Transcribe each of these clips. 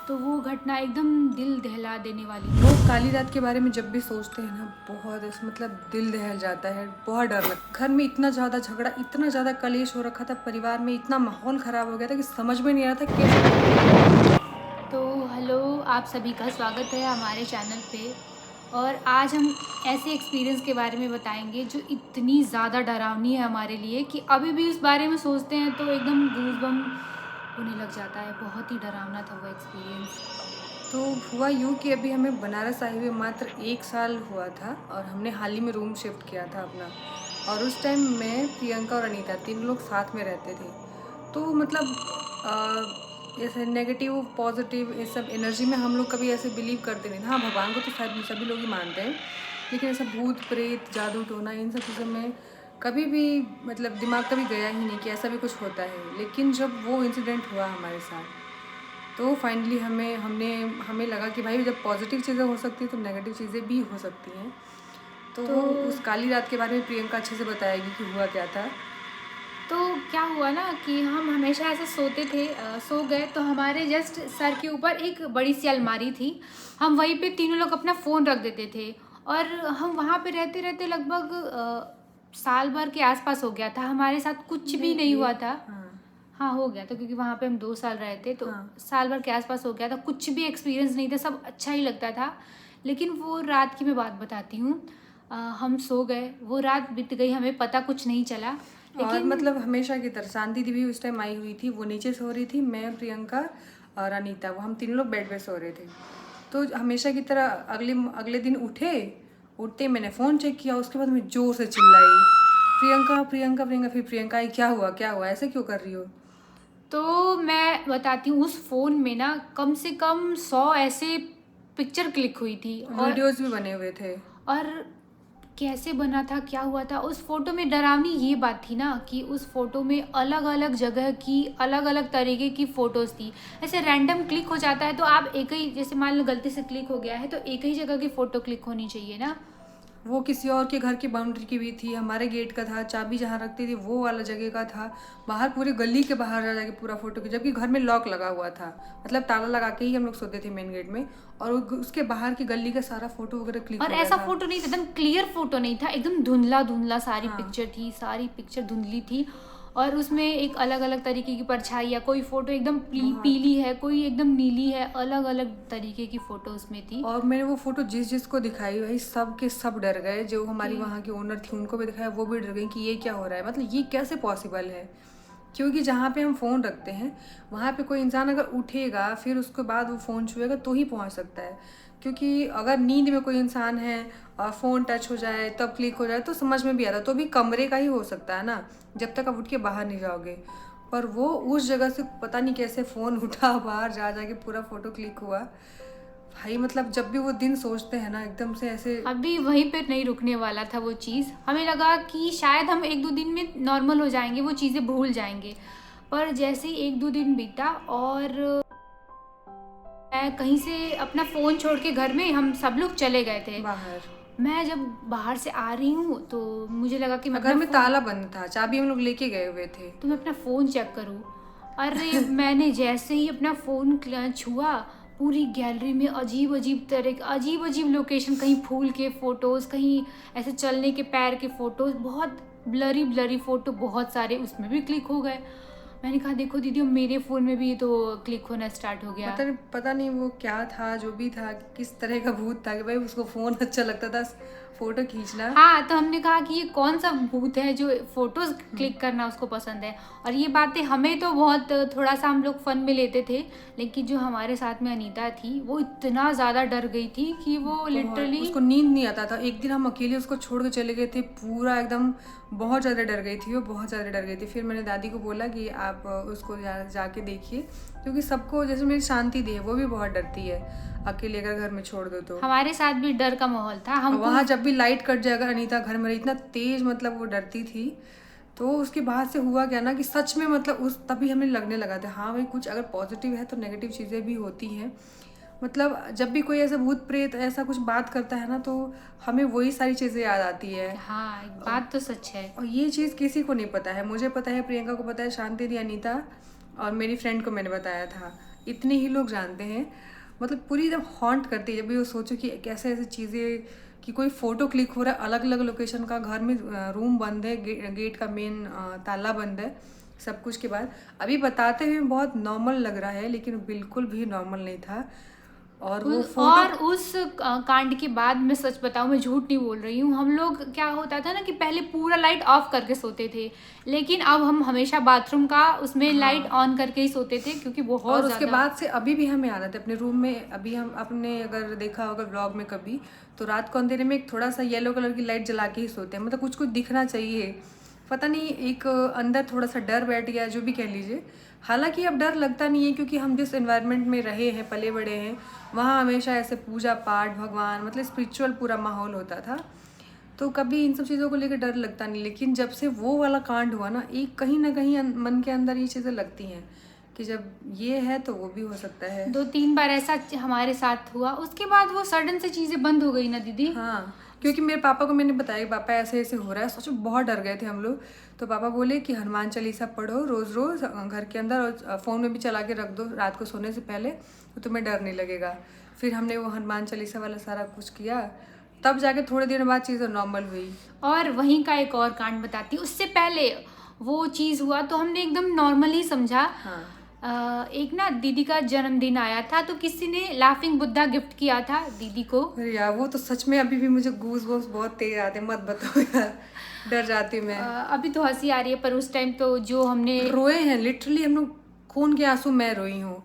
तो वो घटना एकदम दिल दहला देने वाली थी। वो काली रात के बारे में जब भी सोचते हैं ना, बहुत मतलब दिल दहल जाता है, बहुत डर लगता है। घर में इतना ज़्यादा झगड़ा, इतना ज़्यादा कलेश हो रखा था, परिवार में इतना माहौल ख़राब हो गया था कि समझ में नहीं आ रहा था कैसे। तो हेलो, आप सभी का स्वागत है हमारे चैनल पे। और आज हम ऐसे एक्सपीरियंस के बारे में बताएंगे जो इतनी ज़्यादा डरावनी है हमारे लिए कि अभी भी इस बारे में सोचते हैं तो एकदम गूज़बम्प होने लग जाता है। बहुत ही डरावना था वो एक्सपीरियंस। तो हुआ यूँ कि अभी हमें बनारस आए हुए मात्र 1 साल हुआ था और हमने हाल ही में रूम शिफ्ट किया था अपना। और उस टाइम मैं, प्रियंका और अनीता तीन लोग साथ में रहते थे। तो मतलब ऐसे नेगेटिव पॉजिटिव ये सब एनर्जी में हम लोग कभी ऐसे बिलीव करते नहीं थे। हाँ, भगवान को तो शायद सभी लोग ही मानते हैं, लेकिन ऐसा भूत प्रेत जादू टोना इन सब चीज़ों में कभी भी मतलब दिमाग कभी गया ही नहीं कि ऐसा भी कुछ होता है। लेकिन जब वो इंसिडेंट हुआ हमारे साथ, तो फाइनली हमें लगा कि भाई जब पॉजिटिव चीज़ें हो सकती हैं तो नेगेटिव चीज़ें भी हो सकती हैं। तो तो वो उस काली रात के बारे में प्रियंका अच्छे से बताएगी कि हुआ क्या था। तो क्या हुआ ना कि हम हमेशा ऐसे सोते थे, सो गए तो हमारे जस्ट सर के ऊपर एक बड़ी सी अलमारी थी। हम वहीं पे तीनों लोग अपना फ़ोन रख देते थे और हम वहाँ पे रहते रहते लगभग साल भर के आसपास हो गया था। हमारे साथ कुछ भी नहीं हुआ था। हाँ। हाँ, हो गया था क्योंकि वहाँ पे हम 2 साल रहे थे, तो हाँ। साल भर के आसपास हो गया था। कुछ भी एक्सपीरियंस नहीं था, सब अच्छा ही लगता था। लेकिन वो रात की मैं बात बताती हूँ। हम सो गए, वो रात बीत गई, हमें पता कुछ नहीं चला। और लेकिन मतलब हमेशा की तरह शांति दी भी उस टाइम आई हुई थी। वो नीचे सो रही थी, मैं, प्रियंका और अनीता, वो हम तीनों लोग बेड पे सो रहे थे। तो हमेशा की तरह अगले अगले दिन उठते ही मैंने फ़ोन चेक किया। उसके बाद मैं ज़ोर से चिल्लाई, प्रियंका प्रियंका प्रियंका। फिर प्रियंका आई, क्या हुआ ऐसे क्यों कर रही हो। तो मैं बताती हूँ, उस फ़ोन में ना कम से कम 100 ऐसे पिक्चर क्लिक हुई थी। वीडियोज़ भी बने हुए थे। और कैसे बना था, क्या हुआ था उस फ़ोटो में, डरावनी ये बात थी ना कि उस फ़ोटो में अलग अलग जगह की अलग अलग तरीके की फ़ोटोज़ थी। ऐसे रैंडम क्लिक हो जाता है तो आप एक ही, जैसे मान लो गलती से क्लिक हो गया है तो एक ही जगह की फ़ोटो क्लिक होनी चाहिए ना। वो किसी और के घर की बाउंड्री की भी थी, हमारे गेट का था, चाबी जहाँ रखती थी वो वाला जगह का था, बाहर पूरे गली के बाहर जा जाके पूरा फोटो की, जबकि घर में लॉक लगा हुआ था। मतलब ताला लगा के ही हम लोग सोते थे मेन गेट में, और उसके बाहर की गली का सारा फोटो वगैरह क्लिक और हो गया ऐसा था। फ़ोटो नहीं था, एकदम क्लियर फ़ोटो नहीं था, एकदम धुंधला धुंधला सारी हाँ। पिक्चर थी, सारी पिक्चर धुंधली थी। और उसमें एक अलग अलग तरीके की परछाई है, कोई फ़ोटो एकदम पीली है, कोई एकदम नीली है, अलग अलग तरीके की फ़ोटो उसमें थी। और मैंने वो फोटो जिस जिसको दिखाई भाई सब के सब डर गए। जो हमारी कि वहाँ की ओनर थी उनको भी दिखाया, वो भी डर गई कि ये क्या हो रहा है, मतलब ये कैसे पॉसिबल है। क्योंकि जहाँ पे हम फ़ोन रखते हैं वहाँ पे कोई इंसान अगर उठेगा फिर उसके बाद वो फ़ोन छुएगा तो ही पहुँच सकता है। क्योंकि अगर नींद में कोई इंसान है और फ़ोन टच हो जाए तब क्लिक हो जाए तो समझ में भी आता, तो भी कमरे का ही हो सकता है ना, जब तक आप उठ के बाहर नहीं जाओगे। पर वो उस जगह से पता नहीं कैसे फ़ोन उठा, बाहर जा जाके पूरा फ़ोटो क्लिक हुआ। भाई मतलब जब भी वो दिन सोचते हैं ना एकदम से ऐसे। अभी वहीं पे नहीं रुकने वाला था वो चीज़। हमें लगा कि शायद हम 1-2 दिन में नॉर्मल हो जाएँगे, वो चीज़ें भूल जाएँगे। पर जैसे ही 1-2 दिन बीता और मैं कहीं से अपना फ़ोन छोड़ के, घर में हम सब लोग चले गए थे। बाहर मैं जब बाहर से आ रही हूँ तो मुझे लगा कि मैं घर अपना में ताला बंद था, चाबी हम लोग लेके गए हुए थे। तो मैं अपना फ़ोन चेक करूँ। अरे मैंने जैसे ही अपना फ़ोन छुआ, पूरी गैलरी में अजीब अजीब तरह के अजीब अजीब लोकेशन, कहीं फूल के फ़ोटोज़, कहीं ऐसे चलने के पैर के फ़ोटोज़, बहुत ब्लरी ब्लरी फ़ोटो बहुत सारे उसमें भी क्लिक हो गए। मैंने कहा देखो दीदी, अब मेरे फ़ोन में भी ये तो क्लिक होना स्टार्ट हो गया। पता नहीं वो क्या था, जो भी था, किस तरह का भूत था कि भाई उसको फ़ोन अच्छा लगता था फ़ोटो खींचना। हाँ, तो हमने कहा कि ये कौन-सा भूत है जो फ़ोटोज़ क्लिक करना उसको पसंद है। और ये बातें हमें तो बहुत थोड़ा-सा हम लोग फ़न में लेते थे, लेकिन जो हमारे साथ में अनीता थी, वो इतना ज़्यादा डर गई थी कि वो बहुत लिटरली उसको नींद नहीं आता था। एक दिन हम अकेले उसको छोड़ के चले गए थे, पूरा एकदम बहुत ज़्यादा डर गई थी वो, बहुत ज़्यादा डर गई थी। फिर मैंने दादी को बोला कि आप उसको जाके देखिए, क्योंकि सबको जैसे मेरी शांति दी है वो भी बहुत डरती है, अकेले अगर घर में छोड़ दो तो। हमारे साथ भी डर का माहौल था। और हमको वहाँ जब भी लाइट कट जाए, अगर अनीता घर में रही, इतना तेज़ मतलब वो डरती थी। तो उसके बाद से हुआ क्या ना कि सच में मतलब उस तभी हमें लगने लगा था हाँ भाई कुछ अगर पॉजिटिव है तो नेगेटिव चीज़ें भी होती हैं। मतलब जब भी कोई ऐसा भूत प्रेत ऐसा कुछ बात करता है ना तो हमें वही सारी चीज़ें याद आती है। हाँ, बात तो सच है। और ये चीज़ किसी को नहीं पता है, मुझे पता है, प्रियंका को पता है, शांति दी, अनीता और मेरी फ्रेंड को मैंने बताया था। इतने ही लोग जानते हैं। मतलब पूरी एकदम हॉन्ट करती है जब भी वो सोचो कि कैसे ऐसी चीज़ें कि कोई फ़ोटो क्लिक हो रहा है अलग अलग लोकेशन का, घर में रूम बंद है, गेट का मेन ताला बंद है, सब कुछ के बाद अभी बताते हुए बहुत नॉर्मल लग रहा है, लेकिन बिल्कुल भी नॉर्मल नहीं था। और वो फ़ोटो और उस कांड के बाद मैं सच बताऊं, मैं झूठ नहीं बोल रही हूँ, हम लोग क्या होता था ना कि पहले पूरा लाइट ऑफ करके सोते थे, लेकिन अब हम हमेशा बाथरूम का उसमें लाइट हाँ। ऑन करके ही सोते थे क्योंकि और बहुत उसके ज़्यादा। बाद से अभी भी हमें आदत है अपने रूम में। अभी हम अपने अगर देखा होगा व्लॉग में कभी, तो रात को अंधेरे में एक थोड़ा सा येलो कलर की लाइट जला के ही सोते हैं। मतलब कुछ कुछ दिखना चाहिए, पता नहीं एक अंदर थोड़ा सा डर बैठ गया, जो भी कह लीजिए। हालांकि अब डर लगता नहीं है क्योंकि हम जिस एनवायरनमेंट में रहे हैं, पले बड़े हैं, वहाँ हमेशा ऐसे पूजा पाठ, भगवान, मतलब स्पिरिचुअल पूरा माहौल होता था, तो कभी इन सब चीज़ों को लेकर डर लगता नहीं। लेकिन जब से वो वाला कांड हुआ ना, एक कहीं ना कहीं मन के अंदर ये चीज़ें लगती हैं कि जब ये है तो वो भी हो सकता है। 2-3 बार ऐसा हमारे साथ हुआ, उसके बाद वो सडन से चीज़ें बंद हो गई ना दीदी। हाँ, क्योंकि मेरे पापा को मैंने बताया कि पापा ऐसे ऐसे हो रहा है, सच में बहुत डर गए थे हम लोग। तो पापा बोले कि हनुमान चालीसा पढ़ो रोज़ रोज़ घर के अंदर, और फ़ोन में भी चला के रख दो रात को सोने से पहले, तो तुम्हें डर नहीं लगेगा। फिर हमने वो हनुमान चालीसा वाला सारा कुछ किया, तब जाके थोड़े दिनों बाद चीज़ें नॉर्मल हुई। और वहीं का एक और कांड बताती हूँ, उससे पहले वो चीज़ हुआ तो हमने एकदम नॉर्मली समझा। हाँ। एक ना दीदी का जन्मदिन आया था तो किसी ने लाफिंग बुद्धा गिफ्ट किया था दीदी को। अरे यार वो तो सच में अभी भी मुझे गूज बम्स बहुत तेज आते हैं, मत बताओ यार, डर जाती हूँ मैं। अभी तो हंसी आ रही है पर उस टाइम तो जो हमने रोए हैं लिटरली हम लोग, खून के आंसू मैं रोई हूँ।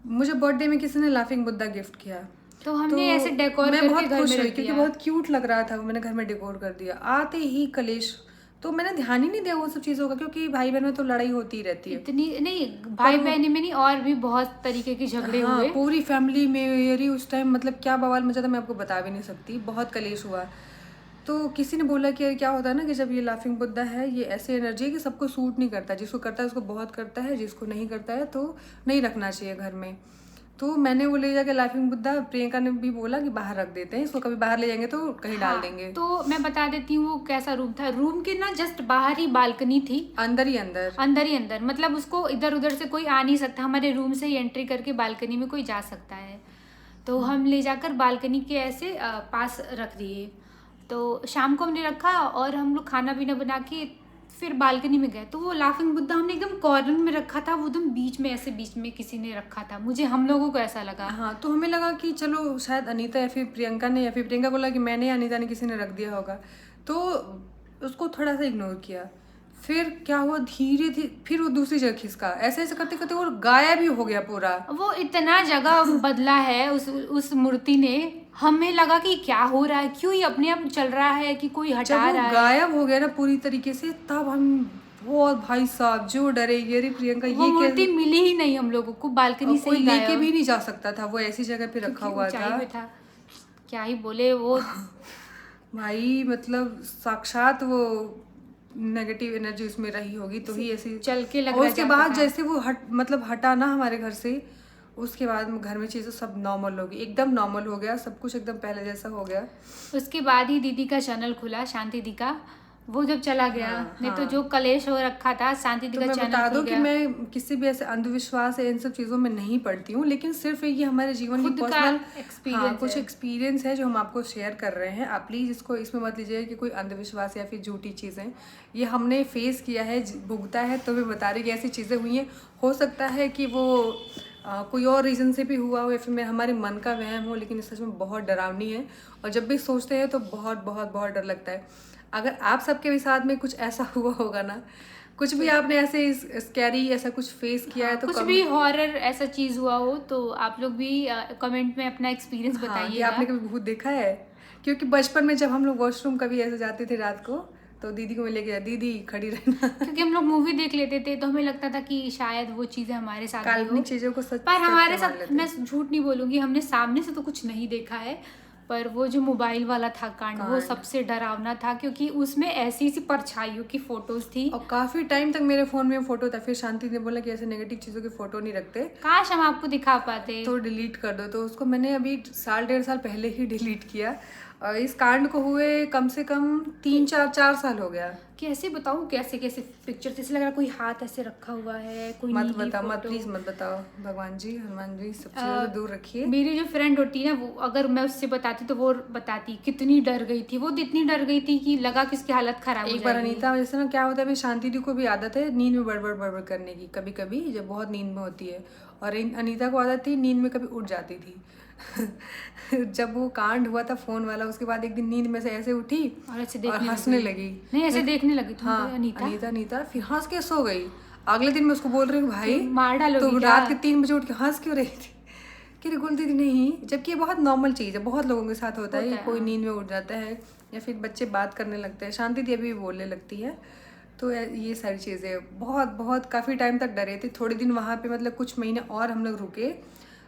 मुझे बर्थडे में किसी ने लाफिंग बुद्धा गिफ्ट किया, तो हमने ऐसे डेकोर मैं करके बहुत घर खुश में हुई रख क्योंकि दिया। बहुत क्यूट लग रहा था वो, मैंने घर में डेकोर कर दिया। आते ही कलेश, तो मैंने ध्यान ही नहीं दिया वो सब चीज़ों का, क्योंकि भाई बहन में तो लड़ाई होती ही रहती है। इतनी नहीं, भाई बहन में नहीं, और भी बहुत तरीके के झगड़े हाँ, हुए। पूरी फैमिली में मेरी उस टाइम मतलब क्या बवाल मचा था मैं आपको बता भी नहीं सकती, बहुत कलेश हुआ। तो किसी ने बोला कि क्या होता है ना कि जब ये लाफिंग बुद्धा है, ये ऐसी एनर्जी है कि सबको सूट नहीं करता, जिसको करता है उसको बहुत करता है, जिसको नहीं करता है तो नहीं रखना चाहिए घर में। तो मैंने वो ले जाके लाफिंग बुद्धा, प्रियंका ने भी बोला कि बाहर रख देते हैं इसको, कभी बाहर ले जाएंगे तो कहीं डाल देंगे। तो मैं बता देती हूँ वो कैसा रूम था। रूम के ना जस्ट बाहर ही बालकनी थी, अंदर ही अंदर, अंदर ही अंदर, मतलब उसको इधर उधर से कोई आ नहीं सकता, हमारे रूम से ही एंट्री करके बालकनी में कोई जा सकता है। तो हम ले जाकर बालकनी के ऐसे पास रख दिए। तो शाम को हमने रखा और हम लोग खाना पीना बना के फिर बालकनी में गए, तो वो लाफिंग बुद्धा हमने एकदम कॉर्नर में रखा था, वो एकदम बीच में, ऐसे बीच में किसी ने रखा था, मुझे, हम लोगों को ऐसा लगा। हाँ, तो हमें लगा कि चलो शायद अनीता या फिर प्रियंका ने, या फिर प्रियंका को लगा कि मैंने या अनीता ने, किसी ने रख दिया होगा, तो उसको थोड़ा सा इग्नोर किया। फिर क्या हुआ, धीरे धीरे फिर वो दूसरी जगह खिसका, ऐसे ऐसे करते करते वो गायब ही हो गया पूरा। वो इतना जगह बदला है उस मूर्ति ने, हमें लगा कि क्या हो रहा है, क्यों ये अपने आप चल रहा है कि कोई जब हटा वो रहा है। गायब हो गया ना पूरी तरीके से, तब हम बहुत, भाई साहब जो डरे, ये अरे प्रियंका वो ये मूर्ति कैसे, मिली ही नहीं हम लोगों को, बालकनी से कोई ही लेके गायब, भी नहीं जा सकता था, वो ऐसी जगह पे रखा क्योंकि हुआ ऊंचाई था। पे था। क्या ही बोले वो। भाई मतलब साक्षात वो नेगेटिव एनर्जी उसमें रही होगी, तो ही ऐसी चल के लग और रहा उसके जाता बाद था। जैसे वो मतलब हटा ना हमारे घर से, उसके बाद घर में चीज़ें सब नॉर्मल हो गई, एकदम नॉर्मल हो गया, सब कुछ एकदम पहले जैसा हो गया। उसके बाद ही दीदी का चैनल खुला, शांति दी का, वो जब चला गया, हाँ, नहीं तो हाँ। जो कलेश हो रखा था, शांति दी तो का मैं चैनल बता खुल दूं कि गया। मैं किसी भी ऐसे अंधविश्वास है इन सब चीज़ों में नहीं पड़ती हूँ, लेकिन सिर्फ ये हमारे जीवन की खुद का पर्सनल, हाँ, एक्सपीरियंस कुछ है। एक्सपीरियंस है जो हम आपको शेयर कर रहे हैं। आप प्लीज़ इसको इसमें मत लीजिए कि कोई अंधविश्वास या फिर झूठी चीज़ें, ये हमने फेस किया है, भुगता है, तो मैं बता रही कि ऐसी चीज़ें हुई हैं। हो सकता है कि वो कोई और रीज़न से भी हुआ हो या फिर हमारे मन का वहम हो, लेकिन सच में बहुत डरावनी है, और जब भी सोचते हैं तो बहुत बहुत बहुत डर लगता है। अगर आप सबके भी साथ में कुछ ऐसा हुआ होगा ना, कुछ भी आपने ऐसे स्कैरी ऐसा कुछ फेस किया है, तो कुछ भी हॉरर ऐसा चीज हुआ हो तो आप लोग भी कमेंट में अपना एक्सपीरियंस हाँ, कि बताइएगा। आपने कभी भूत देखा है। क्योंकि बचपन में जब हम लोग वॉशरूम कभी ऐसे जाते थे रात को, तो दीदी को मैं लेके जाती, दीदी खड़ी रहना। क्योंकि हम लोग मूवी देख लेते थे तो हमें लगता था कि शायद वो चीजें हमारे साथ भी हो, काल्पनिक चीज़ों को सच पर हमारे सत्य मान साथ, लेते मैं हैं। झूठ नहीं बोलूंगी, हमने सामने से तो कुछ नहीं देखा है, पर वो जो मोबाइल वाला था कांड, वो सबसे डरावना था, क्योंकि उसमें ऐसी ऐसी परछाइयों की फोटोज थी। और काफ़ी टाइम तक मेरे फ़ोन में फ़ोटो था, फिर शांति ने बोला कि ऐसे नेगेटिव चीज़ों की फ़ोटो नहीं रखते, काश हम आपको दिखा पाते। तो डिलीट कर दो। तो उसको मैंने अभी 1.5 साल पहले ही डिलीट किया, और इस कांड को हुए कम से कम 3-4 साल हो गया। कैसे बताऊँ, कैसे कैसे पिक्चर ऐसे लग रहा है कोई हाथ ऐसे रखा हुआ है, कोई मत नीली बताओ, मत फोटो। प्लीज मत बताओ। भगवान जी, हनुमान जी, सब चीज़ों से दूर रखिए। मेरी जो फ्रेंड होती है ना, वो अगर मैं उससे बताती तो वो बताती कितनी डर गई थी वो, तो इतनी डर गई थी कि लगा कि उसकी हालत खराब हो एक बार जाएगी। अनीता, जैसे ना क्या होता है, अभी शांति दी को भी आदत है नींद में बड़बड़ बड़बड़ करने की, कभी कभी जब बहुत नींद में होती है। और अनीता को आदत थी नींद में कभी उठ जाती थी। जब वो कांड हुआ था फोन वाला, उसके बाद एक दिन नींद में से ऐसे उठी और ऐसे और देखने हंसने लगी। लगी। नहीं, ऐसे देखने लगी तुम। हाँ, अनीता अनीता अनीता, फिर हंस के सो गई। अगले दिन मैं उसको बोल रही हूँ, भाई तुम मार तो डालोगी क्या? रात के 3 बजे उठ के हंस क्यों रही थी? कि गुल दीदी नहीं, जबकि ये बहुत नॉर्मल चीज़ है, बहुत लोगों के साथ होता है कि कोई हाँ। नींद में उठ जाता है या फिर बच्चे बात करने लगते हैं। शांति दी अभी भी बोलने लगती है। तो ये सारी चीज़ें बहुत बहुत काफ़ी टाइम तक डरे थे। थोड़े दिन वहाँ पे मतलब कुछ महीने और हम लोग रुके।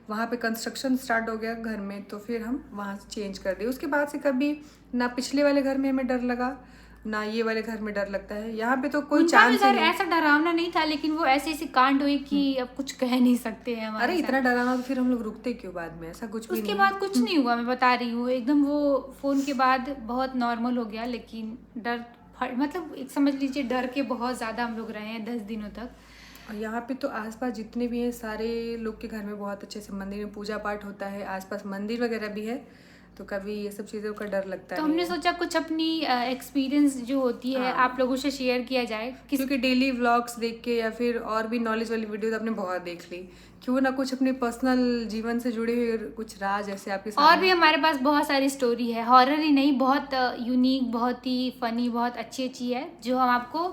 वहाँ पे कंस्ट्रक्शन स्टार्ट हो गया घर में, तो फिर हम वहाँ से चेंज कर दिए। उसके बाद से कभी ना पिछले वाले घर में हमें डर लगा, ना ये वाले घर में डर लगता है। यहाँ पे तो कोई उनका भी चांस ही घर नहीं। ऐसा डरावना नहीं था, लेकिन वो ऐसे ऐसे कांड हुए कि अब कुछ कह नहीं सकते हैं हमारे अरे साथ। इतना डराना, तो फिर हम लोग रुकते क्यों बाद में? ऐसा कुछ भी उसके नहीं। बाद कुछ नहीं हुआ, मैं बता रही हूँ एकदम। वो फोन के बाद बहुत नॉर्मल हो गया, लेकिन डर मतलब एक समझ लीजिए डर के बहुत ज़्यादा हम लोग रहे हैं 10 दिनों तक। और यहाँ पे तो आसपास जितने भी हैं सारे लोग के घर में बहुत अच्छे से मंदिर में पूजा पाठ होता है, आसपास मंदिर वगैरह भी है, तो कभी ये सब चीज़ों का डर लगता तो नहीं हमने है। सोचा कुछ अपनी एक्सपीरियंस जो होती है हाँ। आप लोगों से शेयर किया जाए। क्योंकि डेली व्लॉग्स देख के या फिर और भी नॉलेज वाली वीडियो तो आपने बहुत देख ली, क्यों ना कुछ अपने पर्सनल जीवन से जुड़े हुए कुछ राज ऐसे आपके और सामने। भी हमारे पास बहुत सारी स्टोरी है, हॉरर ही नहीं, बहुत यूनिक, बहुत ही फनी, बहुत अच्छी अच्छी है, जो हम आपको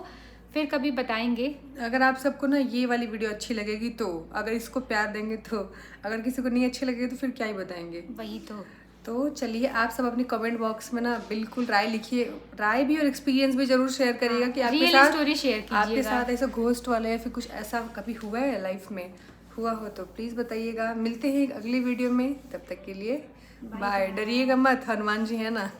फिर कभी बताएंगे। अगर आप सबको ना ये वाली वीडियो अच्छी लगेगी तो, अगर इसको प्यार देंगे तो, अगर किसी को नहीं अच्छी लगेगी तो फिर क्या ही बताएंगे। वही तो चलिए, आप सब अपनी कमेंट बॉक्स में ना बिल्कुल राय लिखिए, राय भी और एक्सपीरियंस भी जरूर शेयर करिएगा कि आपके रियल साथ स्टोरी शेयर आपके कीजिएगा। साथ ऐसा घोस्ट वाला या फिर कुछ ऐसा कभी हुआ है लाइफ में, हुआ हो तो प्लीज़ बताइएगा। मिलते हैं एक अगली वीडियो में, तब तक के लिए बाय। डरिएगा मत, हनुमान जी है ना।